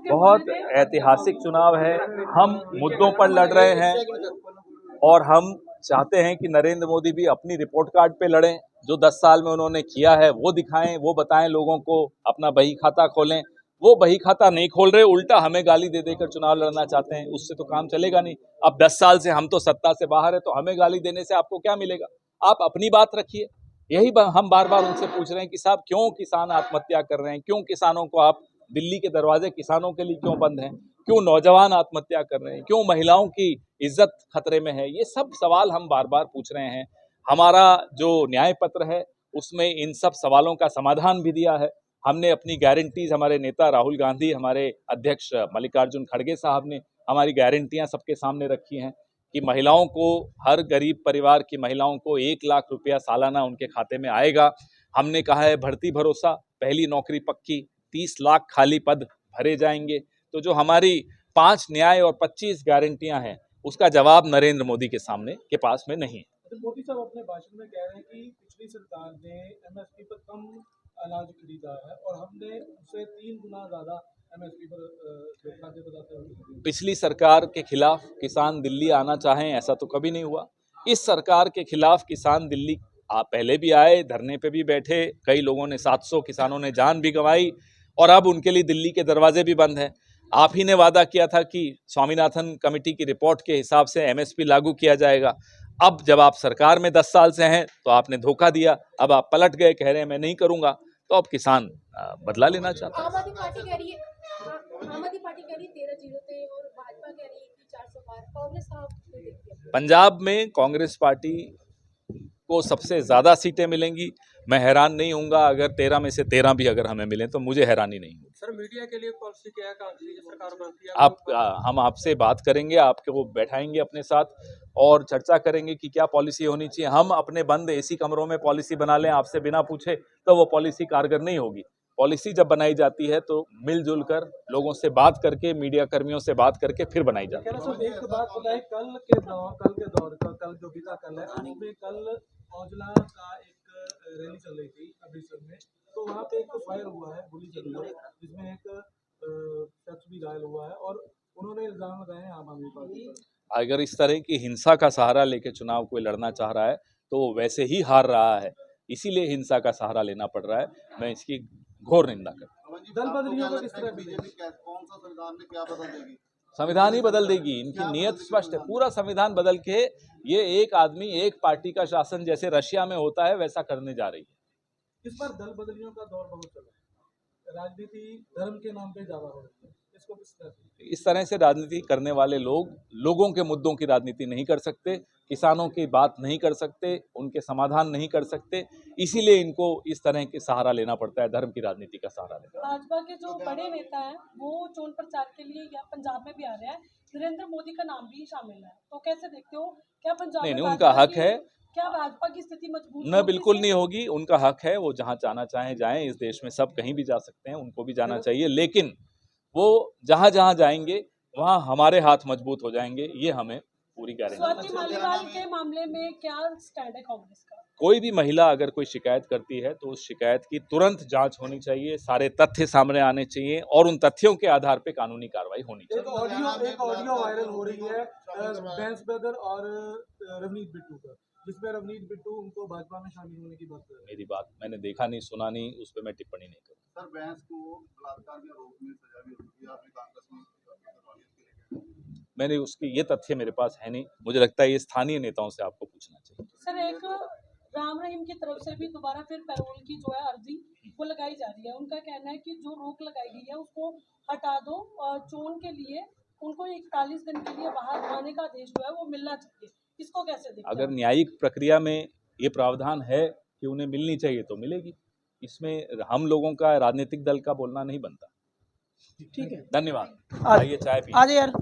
बहुत ऐतिहासिक चुनाव है। हम मुद्दों पर लड़ रहे हैं और हम चाहते हैं कि नरेंद्र मोदी भी अपनी रिपोर्ट कार्ड पे लड़ें। जो 10 साल में उन्होंने किया है वो दिखाएं, वो बताएं लोगों को, अपना बही खाता खोलें। वो बही खाता नहीं खोल रहे, उल्टा हमें गाली दे देकर चुनाव लड़ना चाहते हैं। उससे तो काम चलेगा नहीं। अब 10 साल से हम तो सत्ता से बाहर है, तो हमें गाली देने से आपको क्या मिलेगा? आप अपनी बात रखिए। यही हम बार बार उनसे पूछ रहे हैं कि साहब क्यों किसान आत्महत्या कर रहे हैं, क्यों किसानों को आप दिल्ली के दरवाजे किसानों के लिए क्यों बंद हैं, क्यों नौजवान आत्महत्या कर रहे हैं, क्यों महिलाओं की इज्जत खतरे में है। ये सब सवाल हम बार बार पूछ रहे हैं। हमारा जो न्याय पत्र है उसमें इन सब सवालों का समाधान भी दिया है। हमने अपनी गारंटीज, हमारे नेता राहुल गांधी, हमारे अध्यक्ष मल्लिकार्जुन खड़गे साहब ने हमारी गारंटियां सबके सामने रखी हैं कि महिलाओं को, हर गरीब परिवार की महिलाओं को 1 लाख रुपया सालाना उनके खाते में आएगा। हमने कहा है भर्ती भरोसा, पहली नौकरी पक्की, 30 लाख खाली पद भरे जाएंगे। तो जो हमारी 5 न्याय और 25 गारंटियां हैं उसका जवाब नरेंद्र मोदी के सामने के पास में नहीं है। तो मोदी साहब अपने भाषण में कह रहे हैं कि पिछली सरकार ने एमएसपी पर कम अनाज खरीदा है और हमने उससे 3 गुना ज्यादा एमएसपी पर खाद्य पदार्थ। पिछली सरकार के खिलाफ किसान दिल्ली आना चाहें ऐसा तो कभी नहीं हुआ। इस सरकार के खिलाफ किसान दिल्ली पहले भी आए, धरने पे भी बैठे, कई लोगों ने 700 किसानों ने जान भी गंवाई और अब उनके लिए दिल्ली के दरवाजे भी बंद हैं। आप ही ने वादा किया था कि स्वामीनाथन कमेटी की रिपोर्ट के हिसाब से एमएसपी लागू किया जाएगा। अब जब आप सरकार में 10 साल से हैं तो आपने धोखा दिया, अब आप पलट गए, कह रहे हैं मैं नहीं करूंगा। तो अब किसान बदला लेना चाहता है। आम आदमी पार्टी कह रही है 13-0 थे और भाजपा कह रही है कि 400 पार। कांग्रेस का पंजाब में कांग्रेस पार्टी को सबसे ज्यादा सीटें मिलेंगी। मैं हैरान नहीं हूंगा अगर 13 में से 13 भी अगर हमें मिले, तो मुझे हैरानी नहीं होगी। सर, मीडिया के लिए पॉलिसी क्या है सरकार बनती है? हम आपसे बात करेंगे, आपको बैठाएंगे अपने साथ और चर्चा करेंगे कि क्या पॉलिसी होनी चाहिए। हम अपने बंद एसी कमरों में पॉलिसी बना लें आपसे बिना पूछे तो वो पॉलिसी कारगर नहीं होगी। पॉलिसी जब बनाई जाती है तो मिलजुल कर, लोगों से बात करके, मीडिया कर्मियों से बात करके फिर बनाई जाती है। एक बात बताएं, कल जो बीता कल है उसमें कल औजला का एक रैली चल रही थी अमृतसर में, तो वहाँ पे एक फायर हुआ है, गोली चली है जिसमें एक शख्स भी घायल हुआ है और उन्होंने इल्जाम लगाए हैं आम आदमी पार्टी पर। अगर इस तरह की हिंसा का सहारा लेके चुनाव कोई लड़ना चाह रहा है तो वैसे ही हार रहा है, इसीलिए हिंसा का सहारा लेना पड़ रहा है। मैं इसकी घोर निंदा करता हूं। दल बदलियों को किस तरह बीजेपी कौन सा संविधान में क्या बदल देगी? संविधान ही बदल देगी। इनकी नियत स्पष्ट है। पूरा संविधान बदल के ये एक आदमी एक पार्टी का शासन जैसे रशिया में होता है वैसा करने जा रही है। इस बार दल बदलियों का दौर बहुत चला है, राजनीति धर्म के नाम पे ज्यादा हो रही है, इसको किस तरह? इस तरह से राजनीति करने वाले लोग लोगों के मुद्दों की राजनीति नहीं कर सकते, किसानों की बात नहीं कर सकते, उनके समाधान नहीं कर सकते, इसीलिए इनको इस तरह के सहारा लेना पड़ता है, धर्म की राजनीति का सहारा लेना। भाजपा के जो बड़े नेता हैं वो चुनाव प्रचार के लिए या पंजाब में भी आ रहे हैं, नरेंद्र मोदी का नाम भी शामिल है, तो कैसे देखते हो? क्या पंजाब नहीं, में उनका हक है। क्या भाजपा की स्थिति मजबूत न बिल्कुल नहीं होगी, उनका हक है, वो जहां जाना चाहें जाएं। इस देश में सब कहीं भी जा सकते हैं, उनको भी जाना चाहिए, लेकिन वो जहां जहां जाएंगे वहां हमारे हाथ मजबूत हो जाएंगे, ये हमें पूरी गारंटी। स्वाति मालीवाल के मामले में क्या स्टैंड है कांग्रेस का? कोई भी महिला अगर कोई शिकायत करती है तो उस शिकायत की तुरंत जांच होनी चाहिए, सारे तथ्य सामने आने चाहिए और उन तथ्यों के आधार पे कानूनी कार्रवाई होनी चाहिए। एक ऑडियो वायरल हो रही है बैंस ब्रदर और रवनीत बिट्टू का, जिसमें रवनीत बिट्टू उनको भाजपा में शामिल होने की बात कर रहे हैं। मेरी बात मैंने देखा नहीं, सुना नहीं, उस पर मैं टिप्पणी नहीं करूँ। सर, बैंस को बलात्कार के आरोप में सजा भी होगी, आपने कांग्रेस में मैंने उसकी ये तथ्य मेरे पास है नहीं, मुझे लगता है ये स्थानीय नेताओं से आपको पूछना चाहिए। सर, एक राम रहीम की तरफ से भी दोबारा फिर पैरोल की जो है अर्जी वो लगाई जा रही है। उनका कहना है कि जो रोक लगाई गई है उसको हटा दो और चोन के लिए उनको 41 दिन के लिए बाहर आने का आदेश जो है वो मिलना चाहिए। इसको कैसे देखते हैं? अगर न्यायिक प्रक्रिया में ये प्रावधान है कि उन्हें मिलनी चाहिए तो मिलेगी, इसमें हम लोगों का राजनीतिक दल का बोलना नहीं बनता। ठीक है, धन्यवाद। आइए चाय पी। आज यार